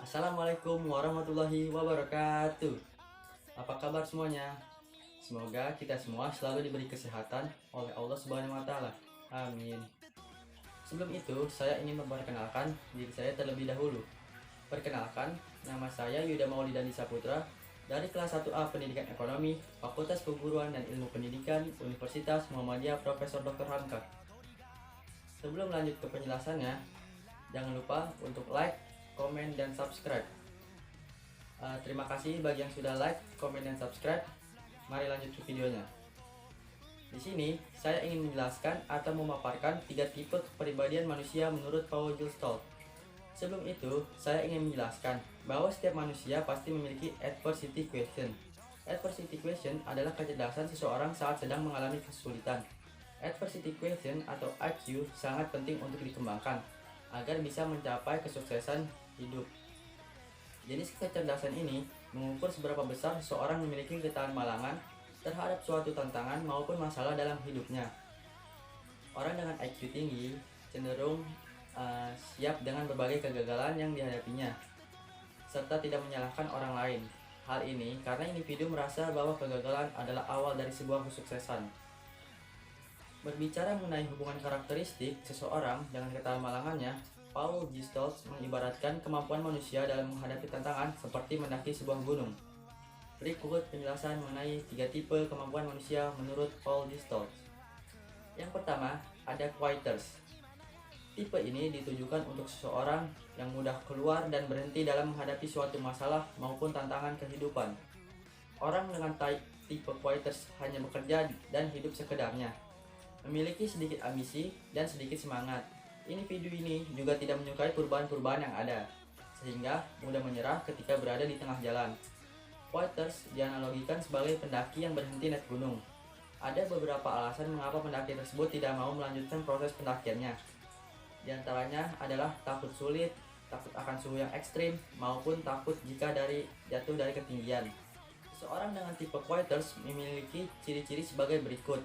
Assalamualaikum warahmatullahi wabarakatuh. Apa kabar semuanya? Semoga kita semua selalu diberi kesehatan oleh Allah Subhanahu wa taala. Amin. Sebelum itu, saya ingin memperkenalkan diri saya terlebih dahulu. Perkenalkan, nama saya Yuda Maulidandi Saputra dari kelas 1A Pendidikan Ekonomi, Fakultas Keguruan dan Ilmu Pendidikan, Universitas Muhammadiyah Profesor Dr. Hamka. Sebelum lanjut ke penjelasannya, jangan lupa untuk like, komen, dan subscribe. Terima kasih bagi yang sudah like, komen, dan subscribe. Mari lanjut ke videonya. Di sini, saya ingin menjelaskan atau memaparkan 3 tipe kepribadian manusia menurut Paul Gilstoldt. Sebelum itu, saya ingin menjelaskan bahwa setiap manusia pasti memiliki adversity quotient. Adversity quotient adalah kecerdasan seseorang saat sedang mengalami kesulitan. Adversity quotient atau IQ sangat penting untuk dikembangkan agar bisa mencapai kesuksesan hidup. Jenis kecerdasan ini mengukur seberapa besar seseorang memiliki ketahanan malangan terhadap suatu tantangan maupun masalah dalam hidupnya. Orang dengan IQ tinggi cenderung siap dengan berbagai kegagalan yang dihadapinya, serta tidak menyalahkan orang lain. Hal ini karena individu merasa bahwa kegagalan adalah awal dari sebuah kesuksesan. Berbicara mengenai hubungan karakteristik seseorang dengan ketahanan malangannya, Paul Gilstoldt mengibaratkan kemampuan manusia dalam menghadapi tantangan seperti mendaki sebuah gunung. Berikut penjelasan mengenai 3 tipe kemampuan manusia menurut Paul Gilstoldt. Yang pertama, ada quitters. Tipe ini ditujukan untuk seseorang yang mudah keluar dan berhenti dalam menghadapi suatu masalah maupun tantangan kehidupan. Orang dengan tipe quitters hanya bekerja dan hidup sekedarnya, memiliki sedikit ambisi dan sedikit semangat. Individu ini juga tidak menyukai perubahan-perubahan yang ada, sehingga mudah menyerah ketika berada di tengah jalan. Quitters dianalogikan sebagai pendaki yang berhenti naik gunung. Ada beberapa alasan mengapa pendaki tersebut tidak mau melanjutkan proses pendakiannya. Di antaranya adalah takut sulit, takut akan suhu yang ekstrim, maupun takut jika jatuh dari ketinggian. Seseorang dengan tipe quitters memiliki ciri-ciri sebagai berikut.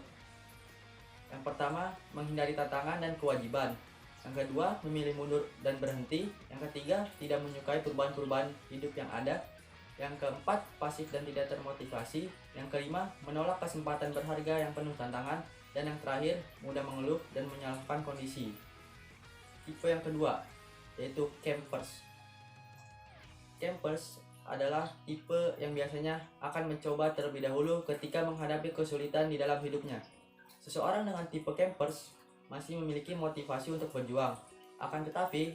Yang pertama, menghindari tantangan dan kewajiban. Yang kedua, memilih mundur dan berhenti. Yang ketiga, tidak menyukai perubahan-perubahan hidup yang ada. Yang keempat, pasif dan tidak termotivasi. Yang kelima, menolak kesempatan berharga yang penuh tantangan. Dan yang terakhir, mudah mengeluh dan menyalahkan kondisi. Tipe yang kedua, yaitu campers. Campers adalah tipe yang biasanya akan mencoba terlebih dahulu ketika menghadapi kesulitan di dalam hidupnya. Seseorang dengan tipe campers masih memiliki motivasi untuk berjuang. Akan tetapi,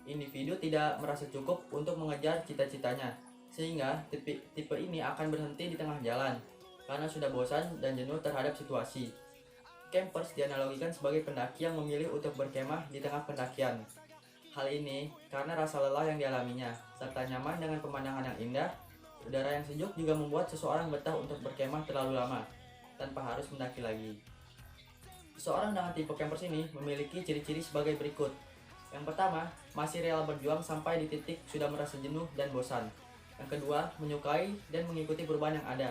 individu tidak merasa cukup untuk mengejar cita-citanya, sehingga tipe ini akan berhenti di tengah jalan karena sudah bosan dan jenuh terhadap situasi. Campers dianalogikan sebagai pendaki yang memilih untuk berkemah di tengah pendakian. Hal ini karena rasa lelah yang dialaminya, serta nyaman dengan pemandangan yang indah. Udara yang sejuk juga membuat seseorang betah untuk berkemah terlalu lama tanpa harus mendaki lagi. Seseorang dengan tipe campers ini memiliki ciri-ciri sebagai berikut. Yang pertama, masih rela berjuang sampai di titik sudah merasa jenuh dan bosan. Yang kedua, menyukai dan mengikuti perubahan yang ada.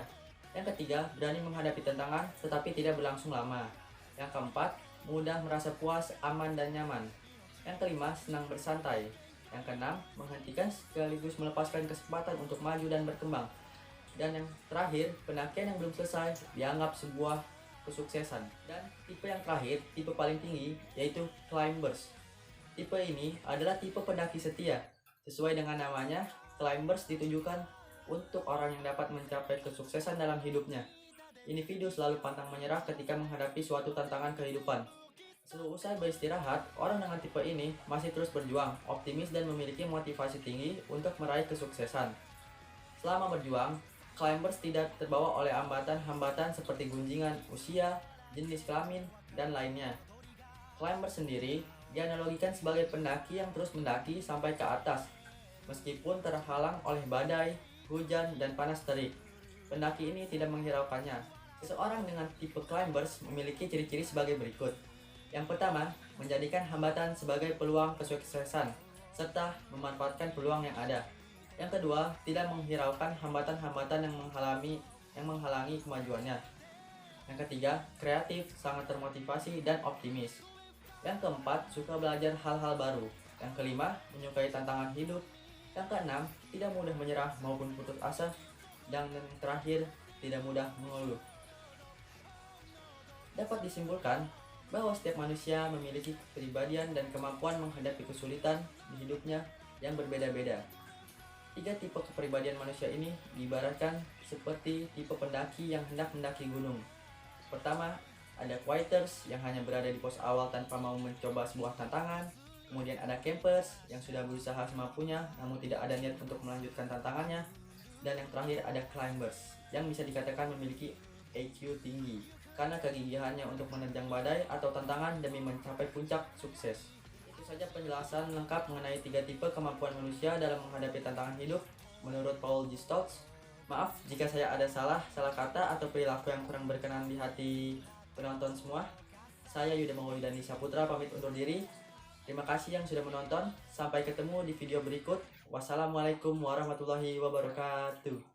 Yang ketiga, berani menghadapi tantangan tetapi tidak berlangsung lama. Yang keempat, mudah merasa puas, aman, dan nyaman. Yang kelima, senang bersantai. Yang keenam, menghentikan sekaligus melepaskan kesempatan untuk maju dan berkembang. Dan yang terakhir, pendakian yang belum selesai dianggap sebuah kesuksesan. Dan tipe yang terakhir, tipe paling tinggi, yaitu climbers. Tipe ini adalah tipe pendaki setia. Sesuai dengan namanya, climbers ditujukan untuk orang yang dapat mencapai kesuksesan dalam hidupnya. Individu selalu pantang menyerah ketika menghadapi suatu tantangan kehidupan. Seusai beristirahat, orang dengan tipe ini masih terus berjuang, optimis, dan memiliki motivasi tinggi untuk meraih kesuksesan. Selama berjuang, climbers tidak terbawa oleh hambatan-hambatan seperti gunjingan usia, jenis kelamin, dan lainnya. Climbers sendiri dianalogikan sebagai pendaki yang terus mendaki sampai ke atas, meskipun terhalang oleh badai, hujan, dan panas terik. Pendaki ini tidak menghiraukannya. Seseorang dengan tipe climbers memiliki ciri-ciri sebagai berikut. Yang pertama, menjadikan hambatan sebagai peluang kesuksesan, serta memanfaatkan peluang yang ada. Yang kedua, tidak menghiraukan hambatan-hambatan yang menghalangi kemajuannya. Yang ketiga, kreatif, sangat termotivasi, dan optimis. Yang keempat, suka belajar hal-hal baru. Yang kelima, menyukai tantangan hidup. Yang keenam, tidak mudah menyerah maupun putus asa. Dan yang terakhir, tidak mudah mengeluh. Dapat disimpulkan bahwa setiap manusia memiliki kepribadian dan kemampuan menghadapi kesulitan di hidupnya yang berbeda-beda. 3 tipe kepribadian manusia ini diibaratkan seperti tipe pendaki yang hendak mendaki gunung. Pertama, ada quitters yang hanya berada di pos awal tanpa mau mencoba sebuah tantangan. Kemudian ada campers yang sudah berusaha semampunya namun tidak ada niat untuk melanjutkan tantangannya. Dan yang terakhir ada climbers yang bisa dikatakan memiliki EQ tinggi karena kegigihannya untuk menerjang badai atau tantangan demi mencapai puncak sukses. Itu saja penjelasan lengkap mengenai 3 tipe kemampuan manusia dalam menghadapi tantangan hidup menurut Paul G. Stoltz. Maaf jika saya ada salah kata atau perilaku yang kurang berkenan di hati penonton semua. Saya Yuda Maulidani Saputra pamit undur diri. Terima kasih yang sudah menonton. Sampai ketemu di video berikut. Wassalamualaikum warahmatullahi wabarakatuh.